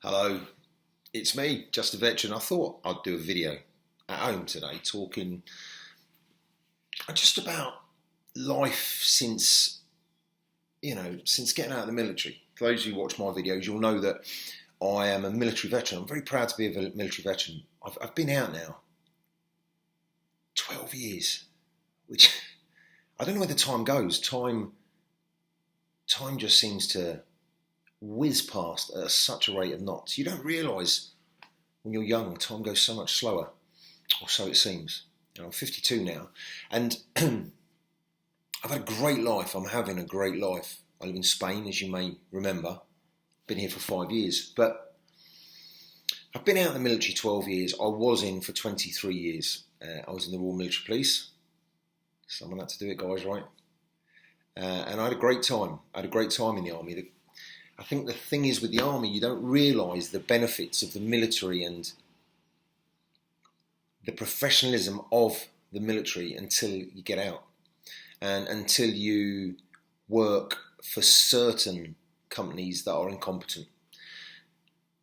Hello, it's me, Just a Veteran. I thought I'd do a video at home today talking just about life since getting out of the military. For those who watch my videos, you'll know that I am a military veteran. I'm very proud to be a military veteran. I've been out now 12 years, which I don't know where the time goes. Time just seems to whiz past at such a rate of knots. You don't realise when you're young, time goes so much slower, or so it seems. I'm 52 now, and I've had a great life. I'm having a great life. I live in Spain, as you may remember. Been here for 5 years, but I've been out in the military 12 years. I was in for 23 years. I was in the Royal Military Police. Someone had to do it, guys, right? And I had a great time. I had a great time in the army. I think the thing is with the army, you don't realise the benefits of the military and the professionalism of the military until you get out and until you work for certain companies that are incompetent.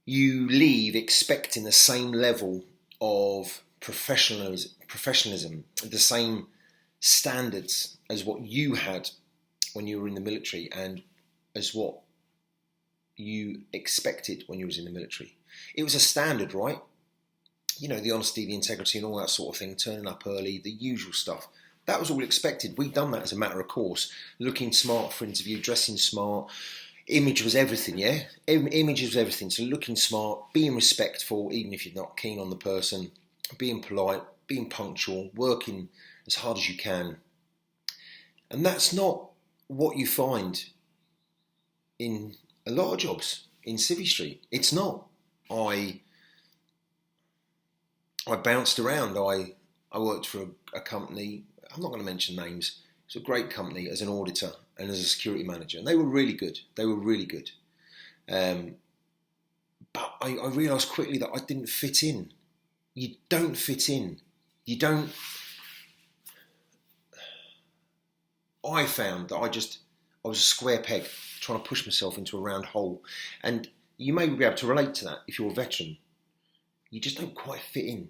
You leave expecting the same level of professionalism, the same standards as what you had when you were in the military and as what you expected when you was in the military. It was a standard, right? You know, the honesty, the integrity and all that sort of thing, turning up early, the usual stuff. That was all expected. We'd done that as a matter of course. Looking smart for interview, dressing smart. Image was everything, yeah? Image was everything. So looking smart, being respectful, even if you're not keen on the person, being polite, being punctual, working as hard as you can. And that's not what you find in a lot of jobs in Civvy Street. It's not. I bounced around. I worked for a company. I'm not going to mention names. It's a great company as an auditor and as a security manager, and they were really good. But I realised quickly that I didn't fit in. You don't fit in. You don't. I found that I was a square peg trying to push myself into a round hole. And you may be able to relate to that if you're a veteran. You just don't quite fit in.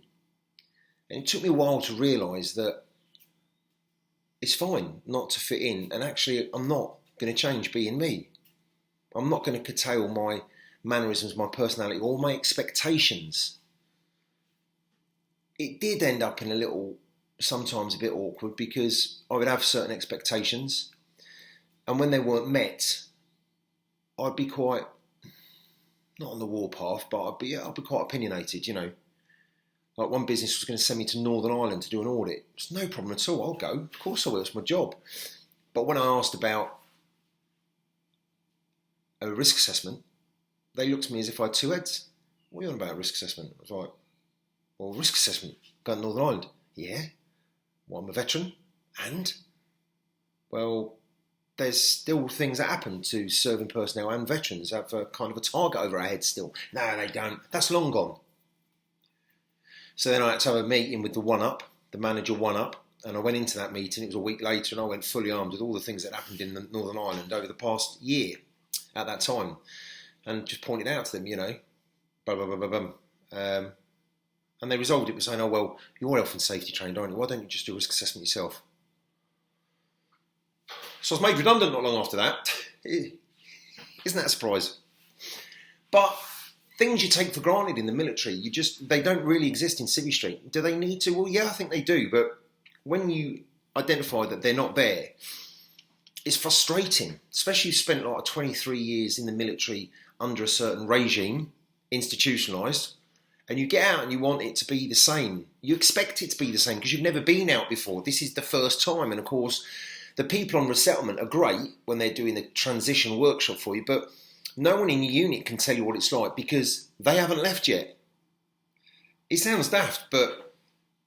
And it took me a while to realise that it's fine not to fit in. And actually, I'm not going to change being me. I'm not going to curtail my mannerisms, my personality, or my expectations. It did end up in sometimes a bit awkward because I would have certain expectations. And when they weren't met, I'd be quite, not on the warpath, but I'd be quite opinionated, you know. Like one business was going to send me to Northern Ireland to do an audit. It's no problem at all, I'll go. Of course I will, it's my job. But when I asked about a risk assessment, they looked at me as if I had two heads. What are you on about, risk assessment? I was like, well, risk assessment, going to Northern Ireland. Yeah, well, I'm a veteran, and? Well, there's still things that happen to serving personnel and veterans have a kind of a target over our heads still. No, they don't. That's long gone. So then I had to have a meeting with the manager one-up, and I went into that meeting. It was a week later, and I went fully armed with all the things that happened in Northern Ireland over the past year at that time, and just pointed out to them, you know, blah, blah, blah, blah, blah. And they resolved it by saying, oh, well, you're health and safety trained, aren't you? Why don't you just do a risk assessment yourself? So I was made redundant not long after that. Isn't that a surprise? But things you take for granted in the military, they don't really exist in Civvy Street. Do they need to? Well, yeah, I think they do. But when you identify that they're not there, it's frustrating. Especially if you spent like 23 years in the military under a certain regime, institutionalised, and you get out and you want it to be the same. You expect it to be the same because you've never been out before. This is the first time. And of course, the people on resettlement are great when they're doing the transition workshop for you, but no one in your unit can tell you what it's like because they haven't left yet. It sounds daft, but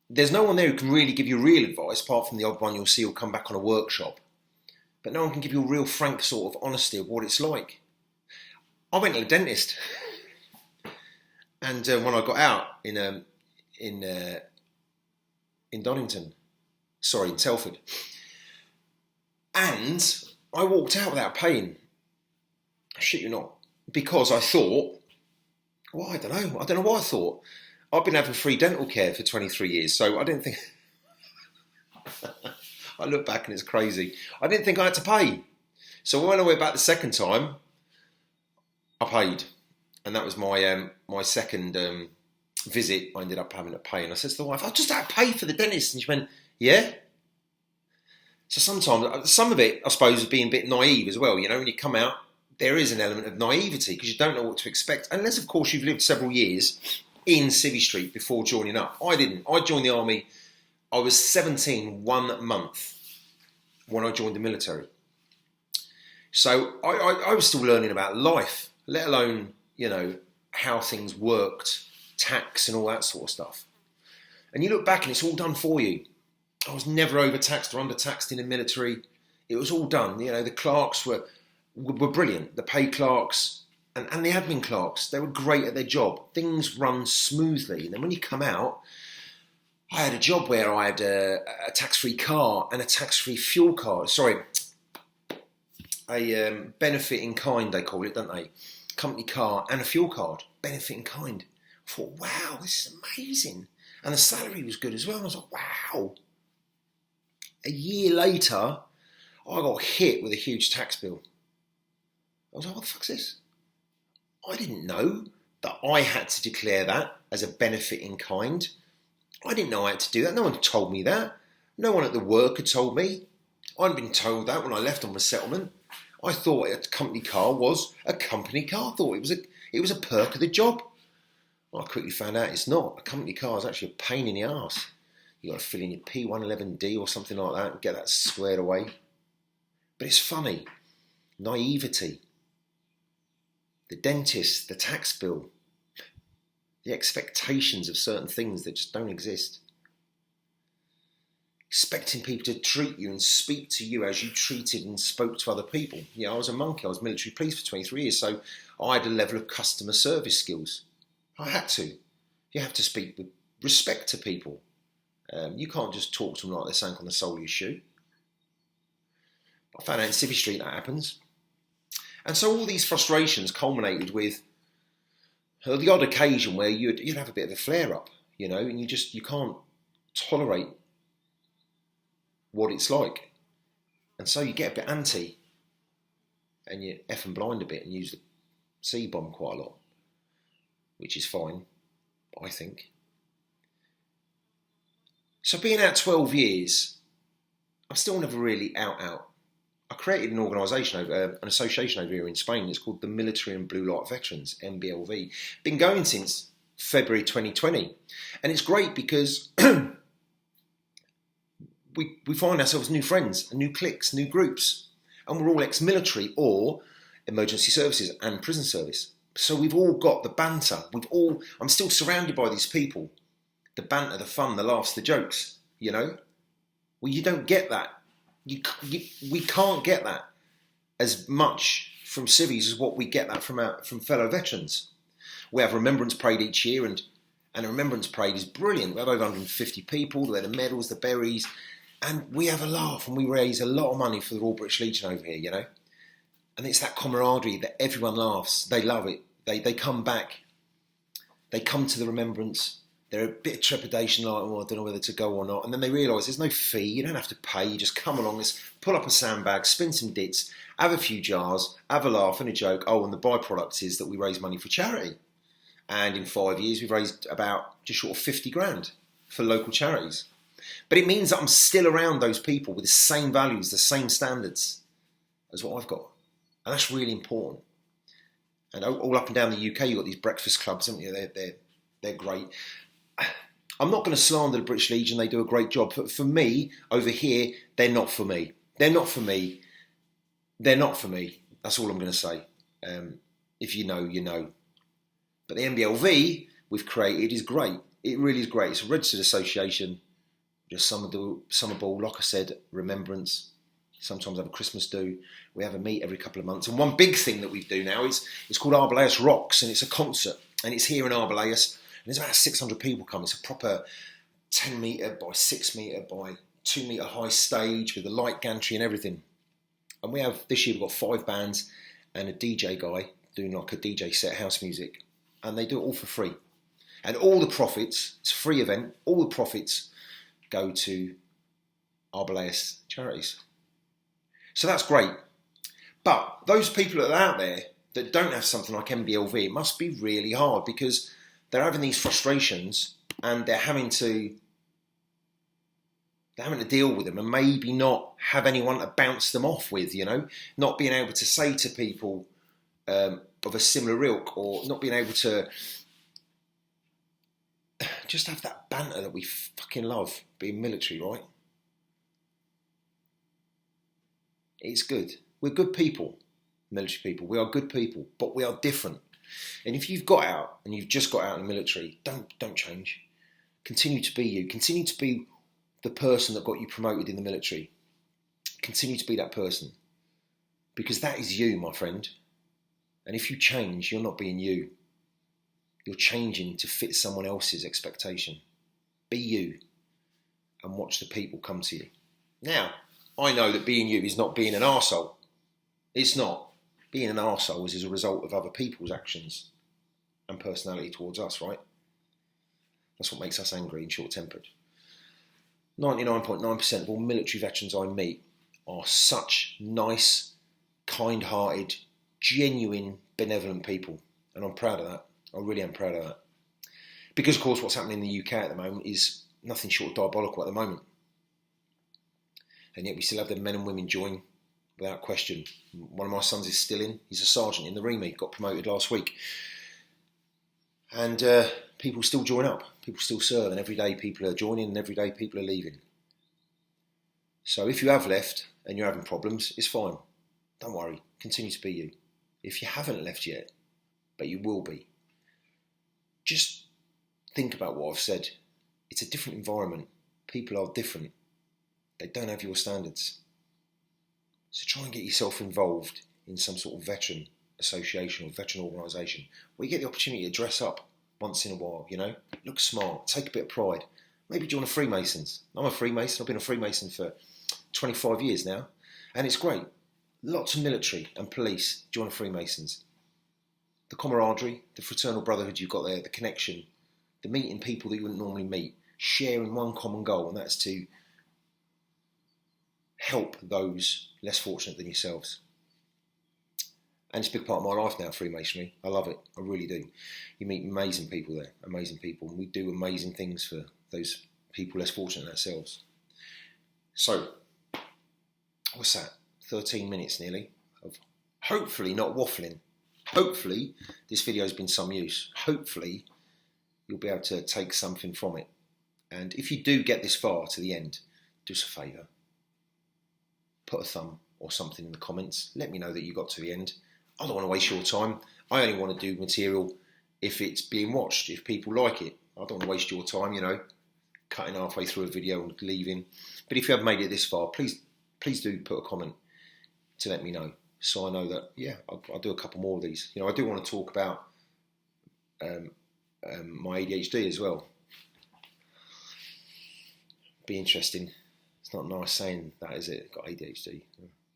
there's no one there who can really give you real advice, apart from the odd one you'll see will come back on a workshop. But no one can give you a real frank sort of honesty of what it's like. I went to the dentist, and when I got out in Donington, in Telford, and I walked out without paying. I shit you not. Because I thought Well, I don't know. I don't know what I thought. I've been having free dental care for 23 years, so I didn't think. I look back and it's crazy. I didn't think I had to pay. So when I went back the second time, I paid, and that was my second visit. I ended up having to pay, and I said to the wife, "I just had to pay for the dentist," and she went, "Yeah." So sometimes some of it, I suppose, is being a bit naive as well. You know, when you come out, there is an element of naivety because you don't know what to expect, unless, of course, you've lived several years in Civvy Street before joining up. I didn't. I joined the army. I was 17 1 month when I joined the military. So I was still learning about life, let alone, you know, how things worked, tax and all that sort of stuff. And you look back and it's all done for you. I was never overtaxed or undertaxed in the military. It was all done. You know, the clerks were brilliant. The paid clerks and the admin clerks, they were great at their job. Things run smoothly. And then when you come out, I had a job where I had a tax-free car and a tax-free fuel card. Sorry, a benefit in kind, they call it, don't they? Company car and a fuel card, benefit in kind. I thought, wow, this is amazing. And the salary was good as well. And I was like, wow. A year later, I got hit with a huge tax bill. I was like, what the fuck's this? I didn't know that I had to declare that as a benefit in kind. I didn't know I had to do that. No one told me that. No one at the work had told me. I hadn't been told that when I left on resettlement. I thought a company car was a company car. I thought it was a perk of the job. Well, I quickly found out it's not. A company car is actually a pain in the arse. You've got to fill in your P111D or something like that and get that squared away. But it's funny. Naivety. The dentist, the tax bill. The expectations of certain things that just don't exist. Expecting people to treat you and speak to you as you treated and spoke to other people. Yeah, I was a monkey. I was military police for 23 years, so I had a level of customer service skills. I had to. You have to speak with respect to people. You can't just talk to them like they're something on the sole of your shoe. I found out in Civvy Street that happens. And so all these frustrations culminated with the odd occasion where you'd have a bit of a flare-up, you know, and you can't tolerate what it's like. And so you get a bit anti and you F and blind a bit and use the C-bomb quite a lot, which is fine, I think. So being out 12 years, I'm still never really out. I created an organisation, an association over here in Spain. It's called the Military and Blue Light Veterans, MBLV. Been going since February 2020. And it's great because we find ourselves new friends, new cliques, new groups. And we're all ex-military or emergency services and prison service. So we've all got the banter. I'm still surrounded by these people. The banter, the fun, the laughs, the jokes, you know? Well, you don't get that. We can't get that as much from civvies as what we get that from fellow veterans. We have a Remembrance Parade each year, and a Remembrance Parade is brilliant. We have over 150 people, they're the medals, the berries, and we have a laugh, and we raise a lot of money for the Royal British Legion over here, you know? And it's that camaraderie that everyone laughs. They love it. They come back. They come to the remembrance. They're a bit of trepidation, like, oh, I don't know whether to go or not. And then they realise there's no fee. You don't have to pay. You just come along, let's pull up a sandbag, spin some dits, have a few jars, have a laugh and a joke. Oh, and the byproduct is that we raise money for charity. And in 5 years, we've raised about just short of 50 grand for local charities. But it means that I'm still around those people with the same values, the same standards as what I've got. And that's really important. And all up and down the UK, you've got these breakfast clubs, haven't you? They're great. I'm not going to slander the British Legion. They do a great job. But for me, over here, they're not for me. They're not for me. They're not for me. That's all I'm going to say. If you know, you know. But the MBLV we've created is great. It really is great. It's a registered association. Just summer ball, like I said, remembrance. Sometimes have a Christmas do. We have a meet every couple of months. And one big thing that we do now is it's called Arboleus Rocks, and it's a concert. And it's here in Arboleus. And there's about 600 people come. It's a proper 10 metre by 6 metre by 2 metre high stage with a light gantry and everything. And this year we've got 5 bands and a DJ guy doing like a DJ set house music. and they do it all for free. And all the profits, it's a free event, all the profits go to Arbalest charities. So that's great. But those people that are out there that don't have something like MBLV, it must be really hard because they're having these frustrations and they're having to deal with them and maybe not have anyone to bounce them off with, you know, not being able to say to people of a similar ilk, or not being able to just have that banter that we fucking love being military, right? It's good. We're good people, military people. We are good people, but we are different. And if you've got out and you've just got out in the military, don't change. Continue to be you. Continue to be the person that got you promoted in the military. Continue to be that person. Because that is you, my friend. And if you change, you're not being you. You're changing to fit someone else's expectation. Be you and watch the people come to you. Now, I know that being you is not being an arsehole. It's not. Being an arsehole is as a result of other people's actions and personality towards us, right? That's what makes us angry and short-tempered. 99.9% of all military veterans I meet are such nice, kind-hearted, genuine, benevolent people. And I'm proud of that. I really am proud of that. Because, of course, what's happening in the UK at the moment is nothing short of diabolical at the moment. And yet we still have the men and women join without question. One of my sons is still in. He's a sergeant in the REME, got promoted last week. And people still join up. People still serve. And every day people are joining and every day people are leaving. So if you have left and you're having problems, it's fine. Don't worry. Continue to be you. If you haven't left yet, but you will be, just think about what I've said. It's a different environment. People are different. They don't have your standards. So try and get yourself involved in some sort of veteran association or veteran organisation where you get the opportunity to dress up once in a while, you know, look smart, take a bit of pride. Maybe join a Freemasons. I'm a Freemason. I've been a Freemason for 25 years now, and it's great. Lots of military and police join Freemasons. The camaraderie, the fraternal brotherhood you've got there, the connection, the meeting people that you wouldn't normally meet, sharing one common goal, and that's to help those less fortunate than yourselves. And it's a big part of my life now, Freemasonry. I love it. I really do. You meet amazing people there, amazing people. And we do amazing things for those people less fortunate than ourselves. So, what's that? 13 minutes nearly of hopefully not waffling. Hopefully this video has been some use. Hopefully you'll be able to take something from it. And if you do get this far to the end, do us a favour. Put a thumb or something in the comments. Let me know that you got to the end. I don't want to waste your time. I only want to do material if it's being watched, if people like it. I don't want to waste your time, you know, cutting halfway through a video and leaving. But if you have made it this far, please do put a comment to let me know, so I know that, yeah, I'll do a couple more of these. You know, I do want to talk about my ADHD as well. Be interesting. It's not nice saying that, is it? I've got ADHD.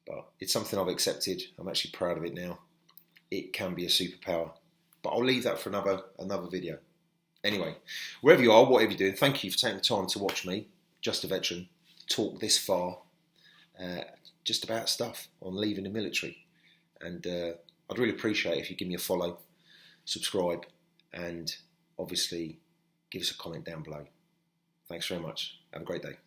But it's something I've accepted. I'm actually proud of it now. It can be a superpower. But I'll leave that for another video. Anyway, wherever you are, whatever you're doing, thank you for taking the time to watch me, Just a Veteran, talk this far. Just about stuff on leaving the military. And I'd really appreciate it if you give me a follow, subscribe, and obviously give us a comment down below. Thanks very much. Have a great day.